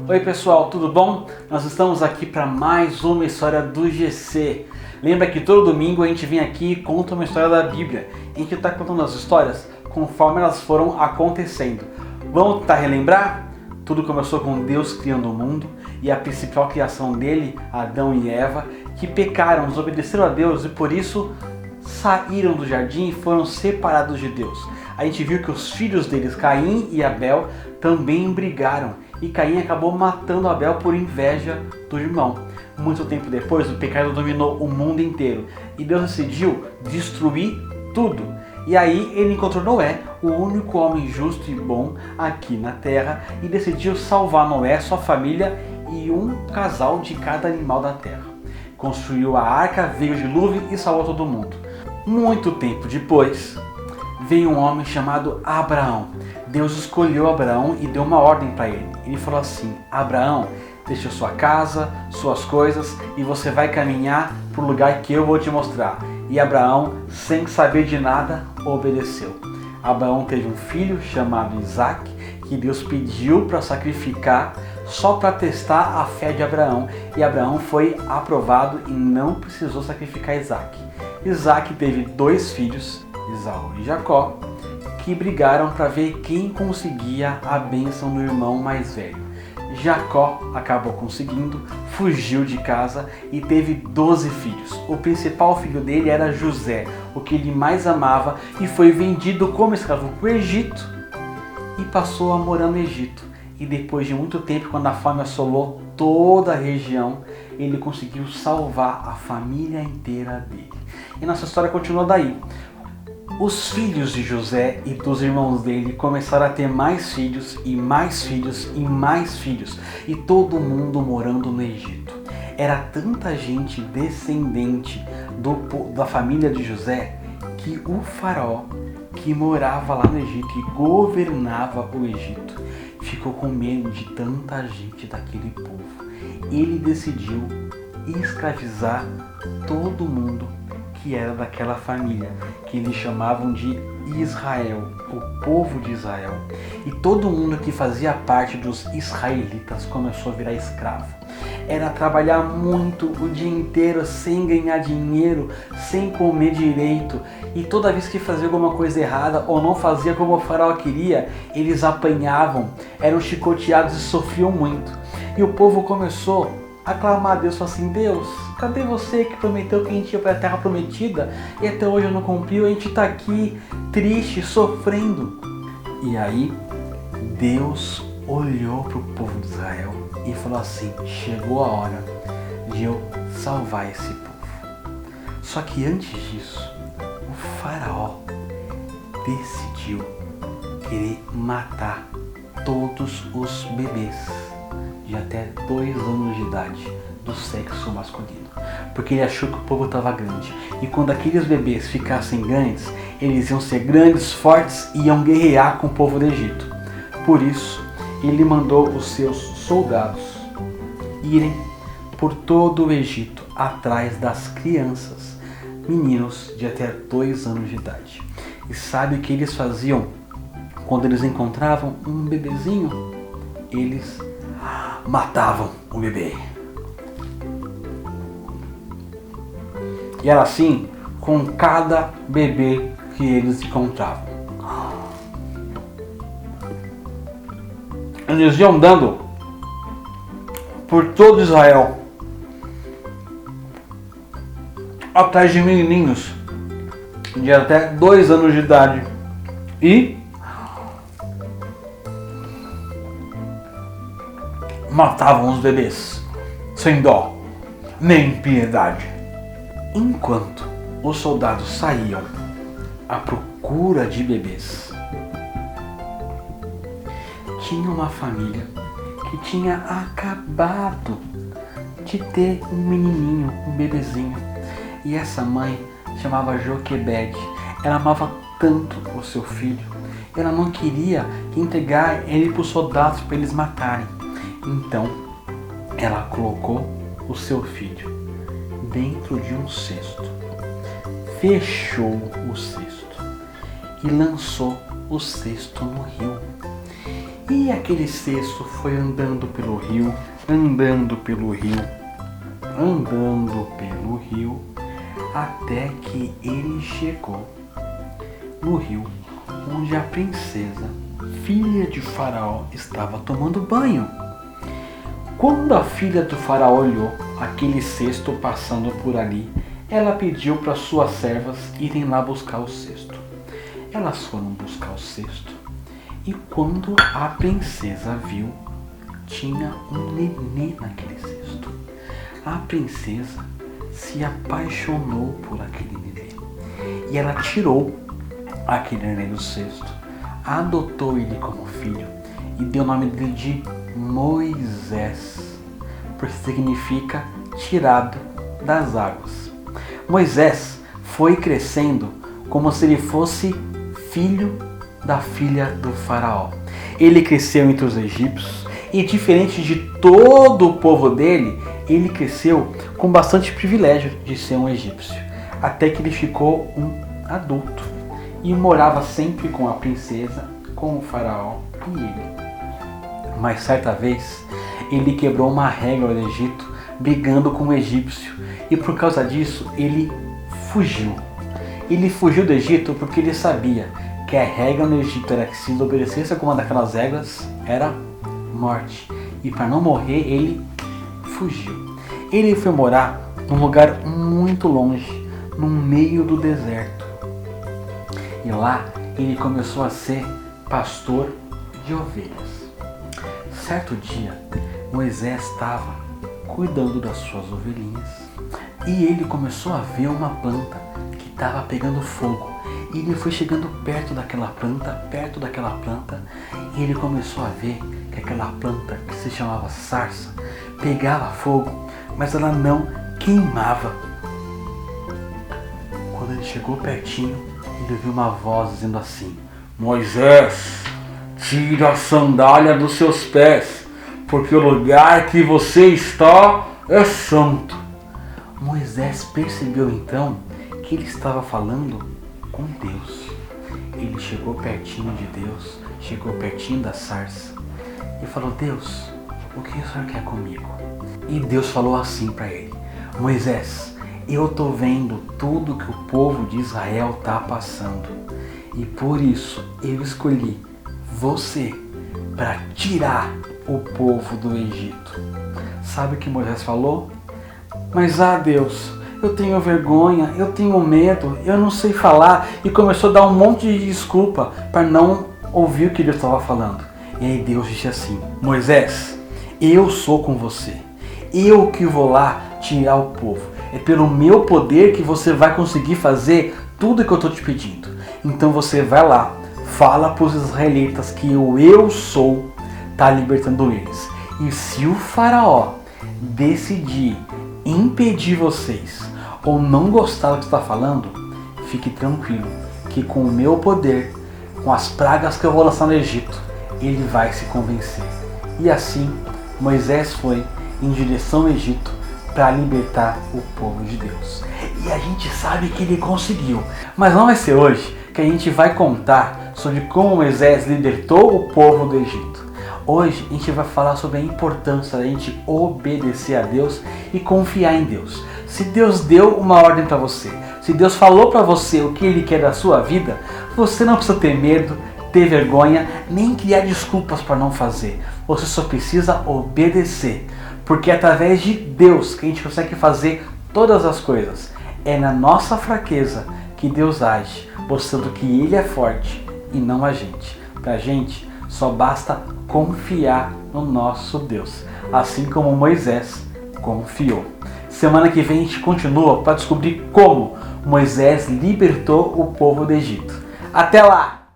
Oi pessoal, tudo bom? Nós estamos aqui para mais uma história do GC. Lembra que todo domingo a gente vem aqui e conta uma história da Bíblia. A gente está contando as histórias conforme elas foram acontecendo. Vamos tentar relembrar? Tudo começou com Deus criando o mundo e a principal criação dele, Adão e Eva, que pecaram, desobedeceram a Deus e por isso saíram do jardim e foram separados de Deus. A gente viu que os filhos deles, Caim e Abel, também brigaram e Caim acabou matando Abel por inveja do irmão. Muito tempo depois, o pecado dominou o mundo inteiro e Deus decidiu destruir tudo. E aí ele encontrou Noé, o único homem justo e bom aqui na terra, e decidiu salvar Noé, sua família e um casal de cada animal da terra. Construiu a arca, veio o dilúvio e salvou todo mundo. Muito tempo depois, veio um homem chamado Abraão. Deus escolheu Abraão e deu uma ordem para ele. Ele falou assim: Abraão, deixa sua casa, suas coisas e você vai caminhar para o lugar que eu vou te mostrar. E Abraão, sem saber de nada, obedeceu. Abraão teve um filho chamado Isaac, que Deus pediu para sacrificar só para testar a fé de Abraão. E Abraão foi aprovado e não precisou sacrificar Isaac. Isaac teve 2 filhos, Esaú e Jacó, que brigaram para ver quem conseguia a bênção do irmão mais velho. Jacó acabou conseguindo, fugiu de casa e teve 12 filhos. O principal filho dele era José, o que ele mais amava, e foi vendido como escravo para o Egito e passou a morar no Egito. E depois de muito tempo, quando a fome assolou toda a região, ele conseguiu salvar a família inteira dele. E nossa história continua daí. Os filhos de José e dos irmãos dele começaram a ter mais filhos e mais filhos e mais filhos, e todo mundo morando no Egito. Era tanta gente descendente da família de José que o faraó, que morava lá no Egito e governava o Egito, ficou com medo de tanta gente daquele povo. Ele decidiu escravizar todo mundo que era daquela família, que eles chamavam de Israel, o povo de Israel. E todo mundo que fazia parte dos israelitas começou a virar escravo. Era trabalhar muito o dia inteiro sem ganhar dinheiro, sem comer direito. E toda vez que fazia alguma coisa errada ou não fazia como o faraó queria, eles apanhavam, eram chicoteados e sofriam muito. E o povo começou a clamar a Deus, falou assim: Deus, cadê você que prometeu que a gente ia para a terra prometida e até hoje não cumpriu? A gente está aqui triste, sofrendo. E aí Deus olhou para o povo de Israel e falou assim: chegou a hora de eu salvar esse povo. Só que antes disso, o faraó decidiu querer matar todos os bebês de até 2 anos de idade do sexo masculino, porque ele achou que o povo estava grande, e quando aqueles bebês ficassem grandes, eles iam ser grandes, fortes e iam guerrear com o povo do Egito. Por isso, ele mandou os seus soldados irem por todo o Egito atrás das crianças, meninos de até 2 anos de idade. E sabe o que eles faziam quando eles encontravam um bebezinho? Eles matavam o bebê. E era assim com cada bebê que eles encontravam. Eles iam dando por todo Israel atrás de menininhos de até 2 anos de idade e matavam os bebês sem dó nem piedade. Enquanto os soldados saíam à procura de bebês, tinha uma família que tinha acabado de ter um menininho, um bebezinho. E essa mãe chamava Joquebede. Ela amava tanto o seu filho, ela não queria entregar ele para os soldados para eles matarem. Então, ela colocou o seu filho dentro de um cesto, fechou o cesto e lançou o cesto no rio. E aquele cesto foi andando pelo rio, andando pelo rio, andando pelo rio, até que ele chegou no rio, onde a princesa, filha de Faraó, estava tomando banho. Quando a filha do Faraó olhou aquele cesto passando por ali, ela pediu para suas servas irem lá buscar o cesto. Elas foram buscar o cesto e quando a princesa viu, tinha um nenê naquele cesto. A princesa se apaixonou por aquele nenê e ela tirou aquele nenê do cesto, adotou ele como filho e deu o nome dele de Moisés, porque significa tirado das águas. Moisés foi crescendo como se ele fosse filho da filha do Faraó. Ele cresceu entre os egípcios e, diferente de todo o povo dele, ele cresceu com bastante privilégio de ser um egípcio, até que ele ficou um adulto e morava sempre com a princesa, com o Faraó e ele. Mas certa vez, ele quebrou uma regra do Egito, brigando com o egípcio, e por causa disso, ele fugiu. Ele fugiu do Egito porque ele sabia que a regra no Egito era que se ele obedecesse alguma daquelas regras, era morte. E para não morrer, ele fugiu. Ele foi morar num lugar muito longe, no meio do deserto. E lá, ele começou a ser pastor de ovelhas. Certo dia, Moisés estava cuidando das suas ovelhinhas e ele começou a ver uma planta que estava pegando fogo. E ele foi chegando perto daquela planta, e ele começou a ver que aquela planta, que se chamava sarça, pegava fogo, mas ela não queimava. Quando ele chegou pertinho, ele ouviu uma voz dizendo assim: Moisés, tira a sandália dos seus pés, porque o lugar que você está é santo. Moisés percebeu então que ele estava falando com Deus. Ele chegou pertinho de Deus, chegou pertinho da sarça e falou: Deus, o que o Senhor quer comigo? E Deus falou assim para ele: Moisés, eu estou vendo tudo que o povo de Israel está passando e por isso eu escolhi você para tirar o povo do Egito. Sabe o que Moisés falou? Mas Deus, eu tenho vergonha, eu tenho medo, eu não sei falar, e começou a dar um monte de desculpa para não ouvir o que Deus estava falando. E aí Deus disse assim: Moisés, eu sou com você, eu que vou lá tirar o povo, é pelo meu poder que você vai conseguir fazer tudo que eu estou te pedindo. Então você vai lá, fala para os israelitas que o eu sou está libertando eles. E se o Faraó decidir impedir vocês ou não gostar do que está falando, fique tranquilo que com o meu poder, com as pragas que eu vou lançar no Egito, ele vai se convencer. E assim Moisés foi em direção ao Egito para libertar o povo de Deus. E a gente sabe que ele conseguiu, mas não vai ser hoje que a gente vai contar sobre como Moisés libertou o povo do Egito. Hoje a gente vai falar sobre a importância da gente obedecer a Deus e confiar em Deus. Se Deus deu uma ordem para você, se Deus falou para você o que Ele quer da sua vida, você não precisa ter medo, ter vergonha, nem criar desculpas para não fazer. Você só precisa obedecer, porque é através de Deus que a gente consegue fazer todas as coisas. É na nossa fraqueza que Deus age, mostrando que Ele é forte e não a gente. Pra gente só basta confiar no nosso Deus, assim como Moisés confiou. Semana que vem a gente continua para descobrir como Moisés libertou o povo do Egito. Até lá!